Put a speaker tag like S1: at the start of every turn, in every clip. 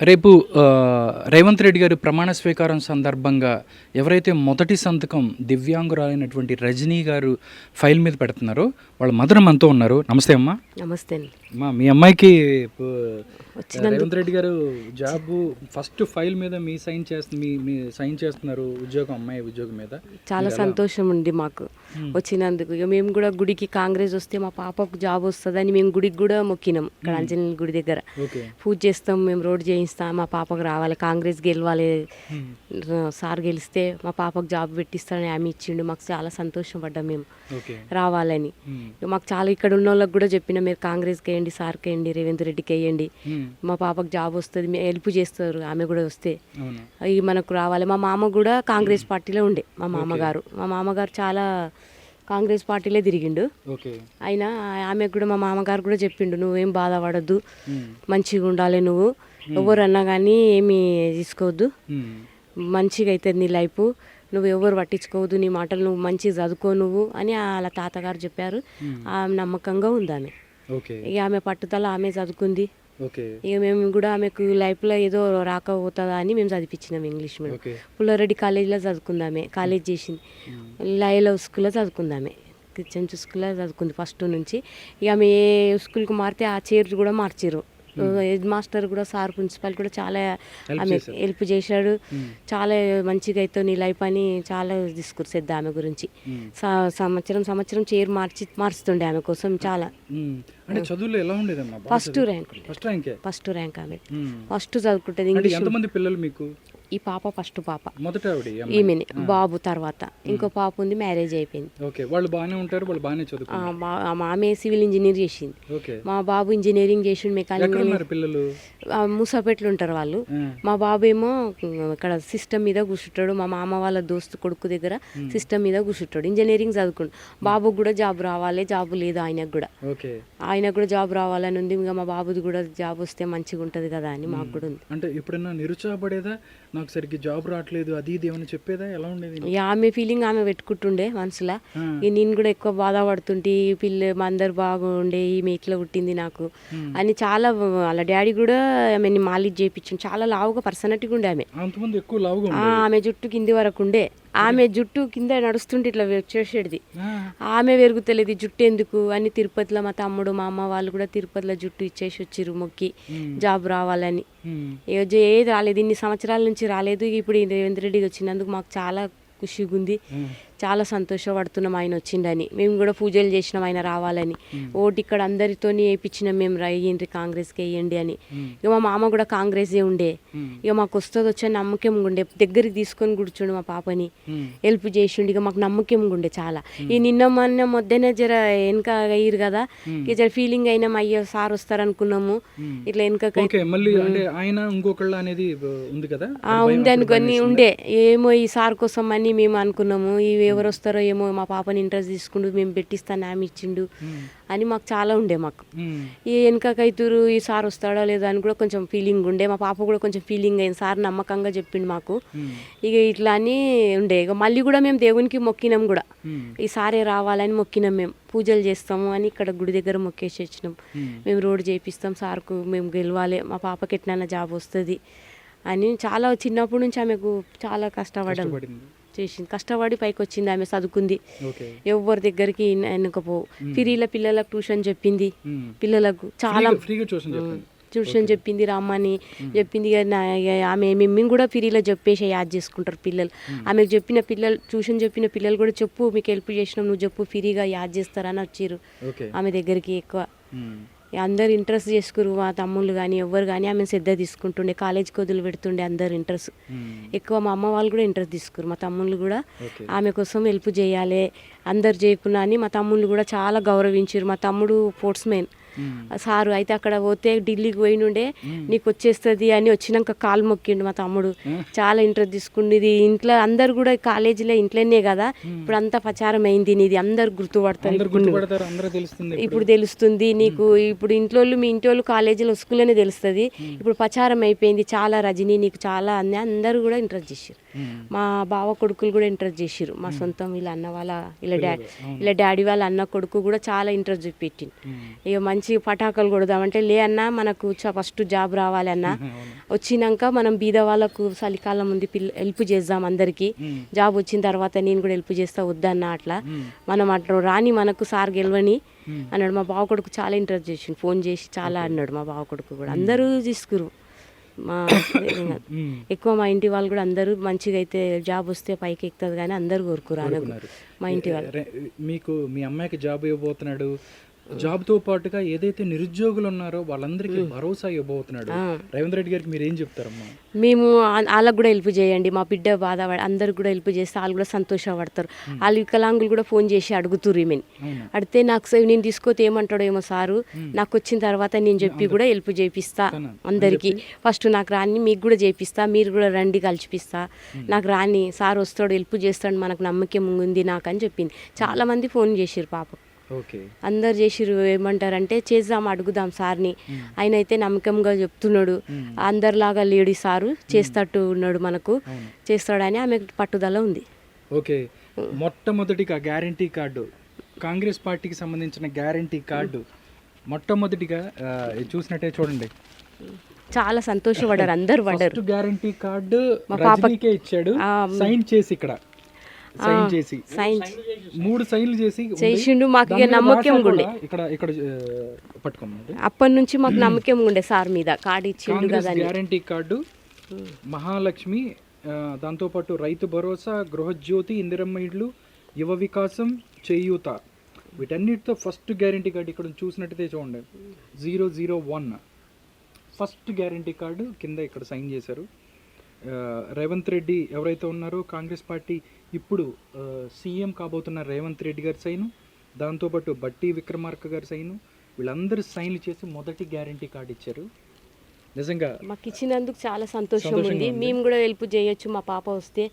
S1: రేపు రేవంత్ రెడ్డి గారి ప్రమాణ స్వీకారం సందర్భంగా ఎవరైతే మొదటి సంతకం దివ్యాంగురాలైనటువంటి రజనీ గారు ఫైల్ మీద పెడుతున్నారో వాళ్ళ మదర్ మనతో ఉన్నారు. నమస్తే అమ్మా.
S2: నమస్తే
S1: అమ్మా, మీ అమ్మాయికి రేవంత్ రెడ్డి గారు జాబ్ ఫస్ట్ ఫైల్ మీద మీ సైన్ చేస్తున్నారు, ఉద్యోగం, అమ్మాయి ఉద్యోగం మీద.
S2: చాలా సంతోషం ఉంది మాకు వచ్చినందుకు. ఇక మేము కూడా గుడికి కాంగ్రెస్ వస్తే మా పాపకు జాబ్ వస్తుందని మేము గుడికి కూడా మొక్కినాం. ఇక్కడ ఆంజనేయుల గుడి దగ్గర పూజ చేస్తాం, మేము రోడ్ చేయిస్తాం, మా పాపకు రావాలి, కాంగ్రెస్ గెలవాలి, సార్ గెలిస్తే మా పాపకు జాబ్ పెట్టిస్తారని ఆమె ఇచ్చిండు. మాకు చాలా సంతోషం పడ్డాం మేము రావాలని. మాకు చాలా ఇక్కడ ఉన్న వాళ్ళకి కూడా చెప్పిన, మీరు కాంగ్రెస్కి వేయండి, సార్కి వేయండి, రేవంత్ రెడ్డికి వేయండి, మా పాపకు జాబ్ వస్తుంది, హెల్ప్ చేస్తారు, ఆమె కూడా వస్తే అవి మనకు రావాలి. మా మామ కూడా కాంగ్రెస్ పార్టీలో ఉండే. మా మామగారు చాలా కాంగ్రెస్ పార్టీలో తిరిగిండు. అయినా ఆమె కూడా మా మామగారు కూడా చెప్పిండు, నువ్వేం బాధపడద్దు, మంచిగా ఉండాలి, నువ్వు ఎవరు అన్నా కానీ ఏమి తీసుకోవద్దు, మంచిగా అవుతుంది నీ లైఫ్, నువ్వు ఎవరు పట్టించుకోవద్దు, నీ మాటలు నువ్వు మంచిగా చదువుకో నువ్వు అని వాళ్ళ తాతగారు చెప్పారు. ఆమె నమ్మకంగా ఉంది ఆమె. ఇక ఆమె పట్టుదల, ఆమె చదువుకుంది. ఇక మేము కూడా ఆమెకు లైఫ్లో ఏదో రాకపోతుందా అని మేము చదివించినాం ఇంగ్లీష్ మీడియం. పుల్లారెడ్డి కాలేజీలో చదువుకుందామే, కాలేజ్ చేసింది. లైవ్ స్కూల్లో చదువుకుందామే, క్రిస్టియన్ స్కూల్లో చదువుకుంది ఫస్ట్ నుంచి. ఇక ఆమె ఏ స్కూల్కి మారితే ఆ చైర్ కూడా మార్చారు. హెడ్ మాస్టర్ కూడా, సార్ ప్రిన్సిపాల్ కూడా చాలా ఆమె హెల్ప్ చేశాడు. చాలా మంచిగా అయితే నీ లైఫ్ అని చాలా తీసుకొచ్చేద్ది ఆమె గురించి. సంవత్సరం చైర్ మార్చుతుండే ఆమె కోసం చాలా. ఫస్ట్ ర్యాంక్ ఆమె ఫస్ట్ చదువుకుంటుంది ఇంగ్లీష్. ఈ పాప ఫస్ట్ పాప, ఈమెని బాబు తర్వాత ఇంకో పాప ఉంది, మ్యారేజ్ అయిపోయింది. ఆమె సివిల్ ఇంజనీర్ చేసింది, మా బాబు ఇంజనీరింగ్ చేసిండు, మెకానికల్. మూసాపేటలు ఉంటారు వాళ్ళు. మా బాబు ఏమో ఇక్కడ సిస్టమ్ మీద కూర్చుంటాడు, మా మామ వాళ్ళ దోస్తు కొడుకు దగ్గర సిస్టమ్ మీద కూర్చుంటాడు, ఇంజనీరింగ్ చదువుకుంటాడు. బాబుకి కూడా జాబ్ రావాలి, జాబ్ లేదు ఆయనకు కూడా జాబ్ రావాలని ఉంది. ఇంకా మా బాబుది కూడా జాబ్ వస్తే మంచిగా ఉంటది కదా అని మాకు కూడా ఉంది.
S1: అంటే ఎప్పుడైనా నిరుత్సాహపడేదా, నాకు సరిగ్గా జాబ్ రావట్లేదు అది ఇది ఏమైనా చెప్పేదా, ఎలా ఉండేది?
S2: ఆమె ఫీలింగ్ ఆమె పెట్టుకుంటుండే మనసులో. నేను కూడా ఎక్కువ బాధపడుతుంటే, మా అందరు బాగుండే, ఈమె ఇట్లా పుట్టింది నాకు అని చాలా. వాళ్ళ డాడీ కూడా ఆమె మాలిష్ చేయించింది, చాలా లావుగా పర్సనాలిటీగా ఉండే ఆమె. ఆమె జుట్టు కింది వరకు ఉండే, ఆమె జుట్టు కింద నడుస్తుంటే ఇట్లా చేసేది, ఆమె పెరుగుతలేదు జుట్టు ఎందుకు అని తిరుపతిలో మా తమ్ముడు, మా అమ్మ వాళ్ళు కూడా తిరుపతిలో జుట్టు ఇచ్చేసి వచ్చిర్రు మొక్కి, జాబ్ రావాలని. ఏది రాలేదు, ఇన్ని సంవత్సరాల నుంచి రాలేదు. ఇప్పుడు రేవంత్ రెడ్డి వచ్చినందుకు మాకు చాలా ఖుషిగా ఉంది, చాలా సంతోషపడుతున్నాం ఆయన వచ్చిండని. మేము కూడా పూజలు చేసినాం ఆయన రావాలని. ఓటు ఇక్కడ అందరితో వేయించినాం మేము, వేయండి కాంగ్రెస్కి వేయండి అని. ఇక మా మామ కూడా కాంగ్రెస్ ఉండే. ఇక మాకు వస్తుంది వచ్చని నమ్మకం ఉండే, దగ్గరికి తీసుకొని కూర్చోండి మా పాపని, హెల్ప్ చేసిండు. ఇక మాకు నమ్మకం ఉండే చాలా. ఈ నిన్న మొద్దనే జర వెనక అయ్యారు కదా, ఇక జర ఫీలింగ్ అయినాం, అయ్యో సార్ వస్తారు అనుకున్నాము, ఇట్లా వెనక ఉంది అనుకొని ఉండే. ఏమో ఈ సార్ కోసం అని మేము అనుకున్నాము, ఇవి ఎవరు వస్తారో ఏమో, మా పాపని ఇంట్రెస్ట్ తీసుకుంటూ మేము పెట్టిస్తాను, ఆమె ఇచ్చిండు అని మాకు చాలా ఉండే. మాకు ఈ వెనకైతురు ఈ సార్ వస్తాడో లేదో అని కూడా కొంచెం ఫీలింగ్ ఉండే. మా పాప కూడా కొంచెం ఫీలింగ్ అయింది, సార్ నమ్మకంగా చెప్పిండు మాకు, ఇక ఇట్లా అని ఉండే. ఇక మళ్ళీ కూడా మేము దేవునికి మొక్కినాం కూడా, ఈ సారే రావాలని మొక్కినాం, మేము పూజలు చేస్తాము అని ఇక్కడ గుడి దగ్గర మొక్కేసి వచ్చినాం. మేము రోడ్ చేపిస్తాం, సార్కు మేము గెలవాలి, మా పాపకి ఎట్లైనా జాబ్ వస్తుంది అని. చాలా చిన్నప్పటి నుంచి ఆమెకు చాలా కష్టపడడం చేసింది, కష్టపడి పైకి వచ్చింది. ఆమె చదువుకుంది, ఎవరి దగ్గరికి వెనుకపో, ఫ్రీల పిల్లలకు ట్యూషన్ చెప్పింది, పిల్లలకు చాలా ట్యూషన్ చెప్పింది, రమ్మని చెప్పింది. ఆమె మేము కూడా ఫ్రీలో చెప్పేసి యాడ్ చేసుకుంటారు పిల్లలు. ఆమెకు చెప్పిన పిల్లలు, ట్యూషన్ చెప్పిన పిల్లలు కూడా చెప్పు, మీకు హెల్ప్ చేసినాం, నువ్వు చెప్పు, ఫ్రీగా యాడ్ చేస్తారని వచ్చారు ఆమె దగ్గరికి. ఎక్కువ అందరు ఇంట్రెస్ట్ చేసుకురు, మా తమ్ముళ్ళు కానీ ఎవరు కానీ ఆమె శ్రద్ధ తీసుకుంటుండే, కాలేజీకి వదిలి పెడుతుండే అందరు ఇంట్రెస్ట్. ఎక్కువ మా అమ్మ వాళ్ళు కూడా ఇంట్రెస్ట్ తీసుకురు, మా తమ్ముళ్ళు కూడా ఆమె కోసం హెల్ప్ చేయాలి, అందరు చేయకున్నా అని మా తమ్ముళ్ళు కూడా చాలా గౌరవించారు. మా తమ్ముడు స్పోర్ట్స్మెన్ సారు, అయితే అక్కడ పోతే ఢిల్లీకి పోయినుండే, నీకు వచ్చేస్తుంది అని వచ్చినాక కాలు మొక్కిండు మా తమ్ముడు, చాలా ఇంట్రెస్ట్ తీసుకుంది. ఇంట్లో అందరు కూడా కాలేజీలో ఇంట్లోనే కదా, ఇప్పుడు అంతా ప్రచారం అయింది నీది, అందరు గుర్తుపడతారు ఇప్పుడు తెలుస్తుంది నీకు. ఇప్పుడు మీ ఇంటి వాళ్ళు కాలేజీలో స్కూల్లోనే తెలుస్తుంది, ఇప్పుడు ప్రచారం అయిపోయింది చాలా, రజనీ నీకు చాలా అని అందరు కూడా ఇంట్రెస్ట్ చేశారు. మా బావ కొడుకులు కూడా ఇంట్రెస్ట్ చేసిర్రు, మా సొంతం వీళ్ళ అన్న వాళ్ళ వీళ్ళ డాడీ వాళ్ళ అన్న కొడుకు కూడా చాలా ఇంట్రెస్ట్ చూపెట్టింది. ఇక మంచి పటాకులు కొడదామంటే లే అన్న మనకు ఫస్ట్ జాబ్ రావాలి అన్న, వచ్చినాక మనం బీద వాళ్ళకు చలికాలం ఉంది హెల్ప్ చేద్దాం అందరికీ, జాబ్ వచ్చిన తర్వాత నేను కూడా హెల్ప్ చేస్తా వద్దన్న, అట్లా మనం అట్లా రాని మనకు సార్ గెలవని అన్నాడు. మా బావ కొడుకు చాలా ఇంట్రెస్ట్ చేసిండు, ఫోన్ చేసి చాలా అన్నాడు. మా బావ కొడుకు కూడా అందరూ తీసుకురు, మా ఎక్కువ మా ఇంటి వాళ్ళు కూడా అందరూ మంచిగా అయితే జాబ్ వస్తే పైకి ఎక్కుతుంది కానీ అందరూ కోరుకురు మా ఇంటి వాళ్ళు.
S1: మీకు మీ అమ్మాయికి జాబ్ ఇవ్వబోతున్నాడు, జాబ్తో పాటుగా ఏదైతే నిరుద్యోగులు ఉన్నారో వాళ్ళందరికీ భరోసా ఇవ్వబోతున్నాడు. రేవంత్ రెడ్డి గారికి మీరు ఏం చెప్తారమ్మా?
S2: మేము వాళ్ళకు కూడా హెల్ప్ చేయండి, మా బిడ్డ బాధ అందరికి కూడా హెల్ప్ చేస్తే వాళ్ళు కూడా సంతోషపడతారు. వాళ్ళు వికలాంగులు కూడా ఫోన్ చేసి అడుగుతుర్రు ఈమెను, అడిగితే నాకు నేను తీసుకోతే ఏమంటాడో ఏమో సారు, నాకు వచ్చిన తర్వాత నేను చెప్పి కూడా హెల్ప్ చేపిస్తా అందరికీ, ఫస్ట్ నాకు రాని మీకు కూడా చేపిస్తా, మీరు కూడా రండి కలిపిస్తా, నాకు రాని సార్ వస్తాడు హెల్ప్ చేస్తాడు మనకు నమ్మకం ఉంది నాకు అని చెప్పింది. చాలా మంది ఫోన్ చేసిర్రు పాప, అందరు చేసిరు. ఏమంటారంటే చేద్దాం అడుగుదాం సార్ని, ఆయన అయితే నమ్మకంగా చెప్తున్నాడు, అందరిలాగా లేడీ సారు చేస్తట్టు ఉన్నాడు, మనకు చేస్తాడని ఆమె పట్టుదల ఉంది.
S1: ఓకే, మొట్టమొదటిగా గ్యారంటీ కార్డు, కాంగ్రెస్ పార్టీకి సంబంధించిన గ్యారంటీ కార్డు మొట్టమొదటిగా చూసినట్టే చూడండి,
S2: చాలా సంతోషపడ్డారు, అందరు పడ్డారు.
S1: గ్యారంటీ కార్డు మా పాపకే ఇచ్చాడు, సైన్ చేసి ఇక్కడ సైన్ చేసి 3 సైన్లు
S2: చేసిండు. మాకు ఇక నమ్మకం ఉండే,
S1: ఇక్కడ పట్టుకోండి,
S2: అప్పటి నుంచి మాకు నమ్మకం ఉండే సార్ మీద, కార్డు ఇచ్చిండు కదా.
S1: గ్యారంటీ కార్డు, మహాలక్ష్మి, దాంతోపాటు రైతు భరోసా, గృహజ్యోతి, ఇందిరమ్మ ఇళ్ళు, యువ వికాసం, చేయూత, వీటన్నిటితో ఫస్ట్ గ్యారంటీ కార్డు ఇక్కడ చూసినట్టయితే చూడండి 001 ఫస్ట్ గ్యారంటీ కార్డు కింద ఇక్కడ సైన్ చేశారు. రేవంత్ రెడ్డి ఎవరైతే ఉన్నారో కాంగ్రెస్ పార్టీ ఇప్పుడు సీఎం కాబోతున్న రేవంత్ రెడ్డి గారి సైను, దాంతోపాటు బట్టి విక్రమార్క గారి సైను, వీళ్ళందరూ సైన్లు చేసి మొదటి గ్యారంటీ కార్డు ఇచ్చారు. నిజంగా మాకు
S2: ఇచ్చినందుకు చాలా సంతోషం ఉంది, మేము కూడా హెల్ప్ చేయొచ్చు మా పాప వస్తే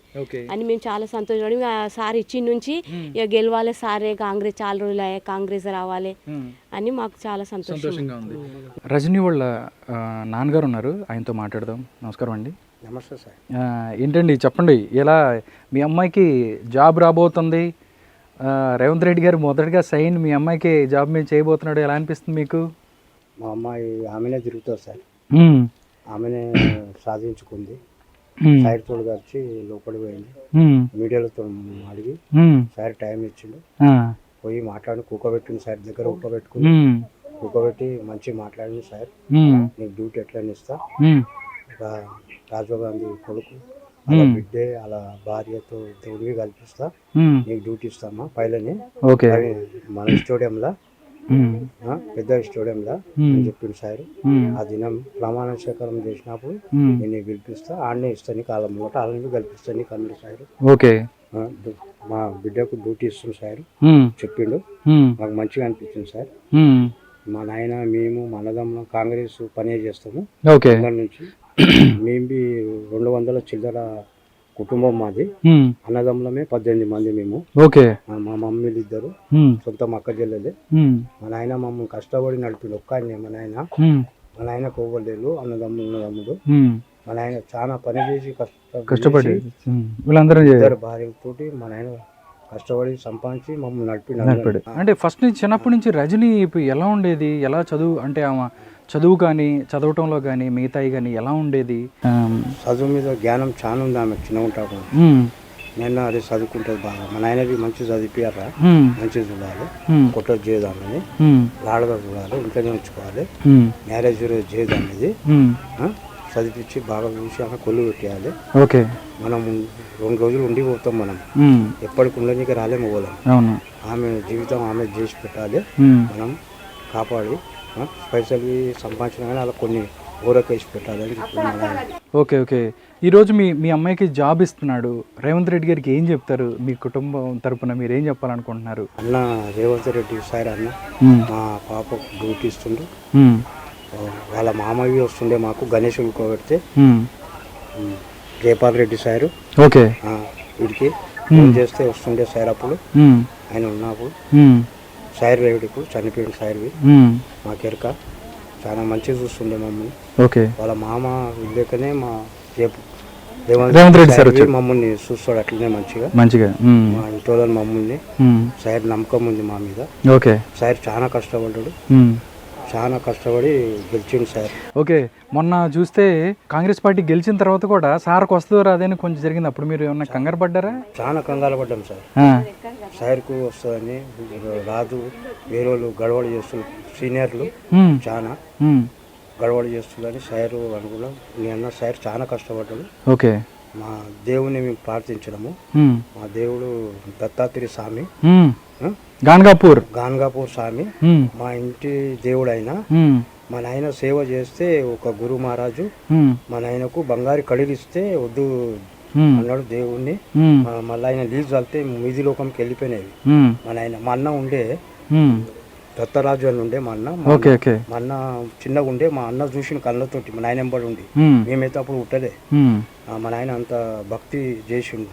S2: అని మేము చాలా సంతోషపడి, సార్ ఇచ్చి నుంచి ఇక గెలవాలి సారే, కాంగ్రెస్ చాలా రోజులు అయ్యా కాంగ్రెస్ రావాలి అని మాకు చాలా సంతోషంగా ఉంది.
S1: రజనీ వాళ్ళ నాన్నగారు ఉన్నారు, ఆయనతో మాట్లాడదాం. నమస్కారం అండి.
S3: నమస్తే సార్.
S1: ఏంటండి చెప్పండి, ఇలా మీ అమ్మాయికి జాబ్ రాబోతుంది, రేవంత్ రెడ్డి గారు మొదటిగా సైన్ మీ అమ్మాయికి జాబ్ మీద చేయబోతున్నాడు, ఎలా అనిపిస్తుంది మీకు?
S3: మా అమ్మాయి ఆమెనే తిరుగుతుంది సార్, ఆమెనే సాధించుకుంది, సైడ్ తోడు వచ్చి లోపలికి పోయింది, మీడియాలతో అడిగి సార్ టైం ఇచ్చిండు, పోయి మాట్లాడి కూకోబెట్టింది సార్ దగ్గర, కూకోబెట్టుకుని కూకోబెట్టి మంచిగా మాట్లాడింది సార్, నీకు డ్యూటీ ఎట్లా ఇస్తా, రాజీవ్ గాంధీ కొడుకు అలా బిడ్డే అలా భార్యతో తోడివి కల్పిస్తా, నీకు డ్యూటీ ఇస్తామా పైలని మన స్టేడియంలో, పెద్ద స్టేడియంలో అని చెప్పింది సార్. ఆ దినం ప్రమాణ స్వీకారం చేసినప్పుడు నేను పిలిపిస్తా, ఆడనే ఇస్తా నీకు కాలం మూట, అలానే కల్పిస్తా నీకు అన్నాడు సార్. మా బిడ్డకు డ్యూటీ ఇస్తుంది సార్ చెప్పిండు, మాకు మంచిగా అనిపించింది సార్. మా నాయన మేము మనదమ్మ కాంగ్రెస్ పనే చేస్తాము నుంచి, మేము 200 చిల్లర కుటుంబం మాది, అన్నదమ్ములమే 18 మంది మేము. మా మమ్మీలు 2 సొంత అక్క చెల్లెలే. మా నాయన మమ్మల్ని కష్టపడి నడిపిండు, ఒక్క ఆయన మా నాయన. మా నాయన కోవలేలు అన్నదమ్ముడు, మా నాయన చాలా పని చేసి కష్టపడి భార్యతోటి మా నాయన కష్టపడి సంపాదించి మమ్మల్ని నడిపి.
S1: అంటే ఫస్ట్ నుంచి చిన్నప్పటి నుంచి రజనీ ఎలా ఉండేది, ఎలా చదువు అంటే ఆమె చదువు కానీ చదవటంలో కానీ మిగతాయి కానీ ఎలా ఉండేది?
S3: చదువు మీద జ్ఞానం చాలా ఉంది ఆమె, చిన్న ఉంటాడు. నేను అది చదువుకుంటుంది బాగా, మా నాయనది మంచిగా చదివిపోయారా, మంచిగా చూడాలి, కొట్టలు చేయదామని, లాడగా చూడాలి, ఇంట్లోనే ఉంచుకోవాలి, మ్యారేజ్ చేయదామనేది చదివించి బాగా చూసి ఆమె కొల్లు పెట్టేయాలి. మనం 2 రోజులు ఉండి పోతాం, మనం ఎప్పటికి ఉండడానికి రాలేము పోలేం. ఆమె జీవితం ఆమె చేసి పెట్టాలి, మనం కాపాడి పైసలు సంపాదించిన కానీ అలా కొన్ని ఊరకేసి పెట్టాలని చెప్తున్నాను.
S1: ఓకే, ఈరోజు మీ అమ్మాయికి జాబ్ ఇస్తున్నాడు రేవంత్ రెడ్డి గారికి ఏం చెప్తారు? మీ కుటుంబం తరపున మీరు ఏం చెప్పాలనుకుంటున్నారు?
S3: అన్న రేవంత్ రెడ్డి సార్ అన్న మా పాపకు డ్యూటీ ఇస్తుండు, వాళ్ళ మామయ్య వస్తుండే మాకు గణేష్ ఉడుకోబెడితే జయపాల్ రెడ్డి సారు వీడికి ఫోన్ చేస్తే వస్తుండే సార్, అప్పుడు ఆయన ఉన్నప్పుడు సార్ రేవుడికు చనిపోయిన సార్వి మా కెరక చాలా మంచిగా చూస్తుండే మమ్మల్ని. వాళ్ళ మామ లేకనే మా
S1: రేవంత్ రెడ్డి సార్
S3: సార్ మమ్మల్ని చూస్తాడు అట్లనే
S1: మంచిగా
S3: మా ఇంట్లో మమ్మల్ని సార్ నమ్మకం ఉంది మా మీద.
S1: ఓకే.
S3: సార్ చాలా కష్టపడ్డాడు, చాలా కష్టపడి గెలిచిండు సార్.
S1: ఓకే. మొన్న చూస్తే కాంగ్రెస్ పార్టీ గెలిచిన తర్వాత కూడా సార్కు వస్తుందో రాదని కొంచెం జరిగింది. అప్పుడు మీరు ఏమన్నా కంగారు పడ్డారా?
S3: చాలా కంగారు పడ్డాం సార్. సార్కు వస్తుందని రాదు, వేరే వాళ్ళు గడవడి చేస్తున్నారు, సీనియర్లు చాలా గడవడి చేస్తుందని సార్ అనుకున్నాం. నేను సార్ చాలా కష్టపడ్డాడు.
S1: ఓకే.
S3: మా దేవుని మేము ప్రార్థించడము, మా దేవుడు దత్తాత్రేయ స్వామి,
S1: గాన్గాపూర్
S3: స్వామి మా ఇంటి దేవుడు అయినా. మా నాయన సేవ చేస్తే ఒక గురు మహారాజు మా నాయనకు బంగారు కడిలు ఇస్తే వద్దు అన్నాడు దేవుణ్ణి. మళ్ళీ ఆయన లీజ్ వెళ్తే మీది లోకంకి వెళ్ళిపోయినవి. మా నాయన మా అన్న ఉండే దత్తరాజు అని ఉండే మా అన్న చిన్నగా ఉండే. మా అన్న చూసిన కళ్ళతోటి మా నాయన ఎంబడి ఉండి, మేమైతే అప్పుడు ఉట్టలే. మా నాయన అంత భక్తి చేసిండు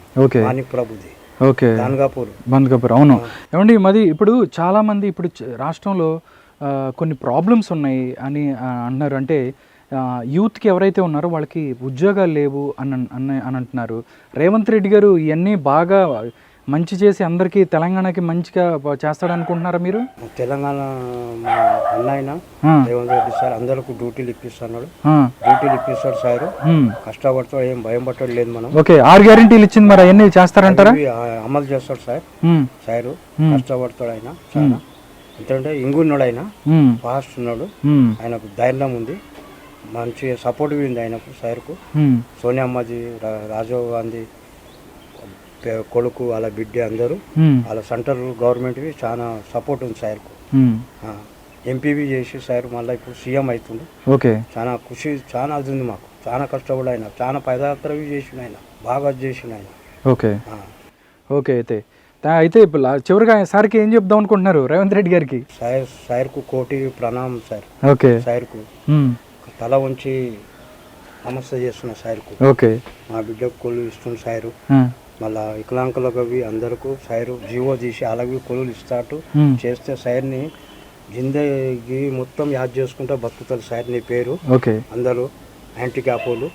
S3: మాణిక్ ప్రభుది.
S1: ఓకే. గాన్గాపూర్ అవును. ఏమండి మరి ఇప్పుడు చాలామంది ఇప్పుడు రాష్ట్రంలో కొన్ని ప్రాబ్లమ్స్ ఉన్నాయి అని అంటున్నారు. అంటే యూత్కి ఎవరైతే ఉన్నారో వాళ్ళకి ఉద్యోగాలు లేవు అని అంటున్నారు. రేవంత్ రెడ్డి గారు ఇవన్నీ బాగా మంచి చేసి అందరికీ తెలంగాణకి మంచిగా చేస్తాడనుకుంటున్నారా మీరు?
S3: తెలంగాణ అన్న రేవంత్ రెడ్డి సార్ అందరికి డ్యూటీలు ఇప్పిస్తున్నాడు, డ్యూటీలు ఇప్పిస్తాడు సార్. కష్టపడతాడు, ఏం భయం పట్టడు లేదు మనం.
S1: ఓకే. 6 గ్యారెంటీలు ఇచ్చింది, మరి అవన్నీ చేస్తారంటారా?
S3: అమలు చేస్తాడు సార్. సార్ కష్టపడతాడు ఆయన చాలా. ఎందుకంటే ఇంగున్నాడు ఆయన, ఫాస్ట్ ఉన్నాడు, ఆయనకు ధైర్యం ఉంది, మంచి సపోర్ట్ ఉంది ఆయనకు సార్కు. సోనియా అమ్మాజీ, రాజీవ్ గాంధీ కొడుకు వాళ్ళ బిడ్డ అందరూ వాళ్ళ సెంట్రల్ గవర్నమెంట్వి చాలా సపోర్ట్ ఉంది సార్కు. ఎంపీవి చేసి సార్ మళ్ళీ ఇప్పుడు సీఎం అవుతుంది.
S1: ఓకే.
S3: చాలా ఖుషి, చాలా అది ఉంది మాకు. చాలా కష్టపడి ఆయన చాలా పదయాత్రవి చేసిన ఆయన, బాగా చేసిన ఆయన.
S1: ఓకే. ఓకే. అయితే చివరిగా సార్కి ఏం చెప్దాం అనుకుంటున్నారు రేవంత్ రెడ్డి గారికి?
S3: సార్కు కోటి ప్రణామం సార్.
S1: ఓకే.
S3: సార్కు తల ఉంచి నమస్తే చేస్తున్నా సార్కు.
S1: ఓకే. మా
S3: బిడ్డకు కొలు ఇస్తున్న సారు, మళ్ళా వికలాంగులకు అవి అందరికీ సైరు జీవో తీసి అలాగే కొలువులు ఇస్తాటు చేస్తే సైర్ని జిందగీ మొత్తం యాద్ చేసుకుంటా బతుకుతారు సార్. నీ పేరు అందరూ హ్యాండిక్యాప్లు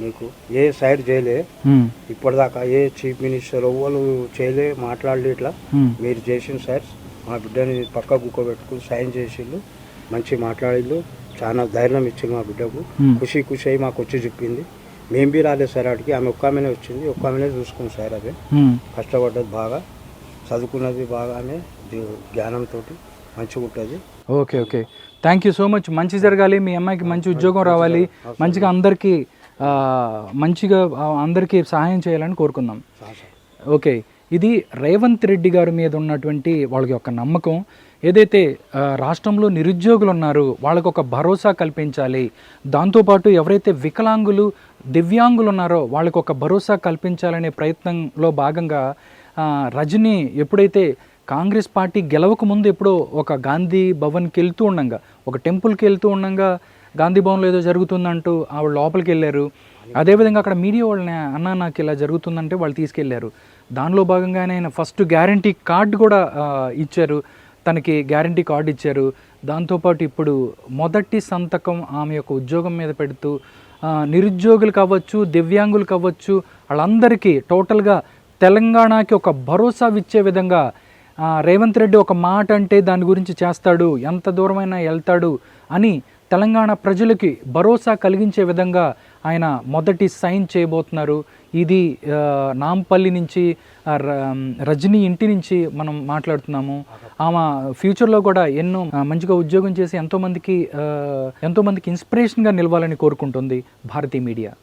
S3: నీకు ఏ సైడ్ చేయలే ఇప్పటిదాకా, ఏ చీఫ్ మినిస్టర్ వాళ్ళు చేయలే, మాట్లాడలే. ఇట్లా మీరు చేసిన సార్ మా బిడ్డని పక్క కూకోబెట్టుకుని సైన్ చేసిళ్ళు, మంచి మాట్లాడిళ్ళు, చాలా ధైర్యం ఇచ్చింది మా బిడ్డకు. ఖుషి అయ్యి మాకు వచ్చి చెప్పింది. మేము బి రాలేదు సార్ ఆడికి, ఆమె ఒక్క ఆమెనే వచ్చింది, ఒక్క ఆమెనే చూసుకుంది సార్. అదే కష్టపడ్డది బాగా, చదువుకున్నది బాగానే, జ్ఞానంతో మంచిగా ఉంటుంది.
S1: Okay. Thank you so much. మంచి జరగాలి, మీ అమ్మాయికి మంచి ఉద్యోగం రావాలి, మంచిగా అందరికీ సహాయం చేయాలని కోరుకుందాం. ఓకే. ఇది రేవంత్ రెడ్డి గారి మీద ఉన్నటువంటి వాళ్ళకి ఒక నమ్మకం. ఏదైతే రాష్ట్రంలో నిరుద్యోగులు ఉన్నారో వాళ్ళకు ఒక భరోసా కల్పించాలి, దాంతోపాటు ఎవరైతే వికలాంగులు దివ్యాంగులు ఉన్నారో వాళ్ళకు ఒక భరోసా కల్పించాలనే ప్రయత్నంలో భాగంగా రజనీ ఎప్పుడైతే కాంగ్రెస్ పార్టీ గెలవక ముందు ఎప్పుడో ఒక గాంధీ భవన్కి వెళ్తూ ఉండగా, ఒక టెంపుల్కి వెళ్తూ ఉండగా గాంధీ భవన్లో ఏదో జరుగుతుందంటూ ఆవిడ లోపలికి వెళ్ళారు. అదేవిధంగా అక్కడ మీడియా వాళ్ళని అన్న నాకు ఇలా జరుగుతుందంటే వాళ్ళు తీసుకెళ్లారు. దానిలో భాగంగానే ఆయన ఫస్ట్ గ్యారంటీ కార్డు కూడా ఇచ్చారు, తనకి గ్యారంటీ కార్డు ఇచ్చారు. దాంతోపాటు ఇప్పుడు మొదటి సంతకం ఆమె యొక్క ఉద్యోగం మీద పెడుతూ నిరుద్యోగులు కావచ్చు, దివ్యాంగులు కావచ్చు, వాళ్ళందరికీ టోటల్గా తెలంగాణకి ఒక భరోసా ఇచ్చే విధంగా రేవంత్ రెడ్డి ఒక మాట అంటే దాని గురించి చేస్తాడు, ఎంత దూరమైనా వెళ్తాడు అని తెలంగాణ ప్రజలకి భరోసా కలిగించే విధంగా ఆయన మొదటి సైన్ చేయబోతున్నారు. ఇది నాంపల్లి నుంచి రజనీ ఇంటి నుంచి మనం మాట్లాడుతున్నాము. ఆమె ఫ్యూచర్లో కూడా ఎన్నో మంచిగా ఉద్యోగం చేసి ఎంతోమందికి ఇన్స్పిరేషన్గా నిలవాలని కోరుకుంటుంది భారతీ మీడియా.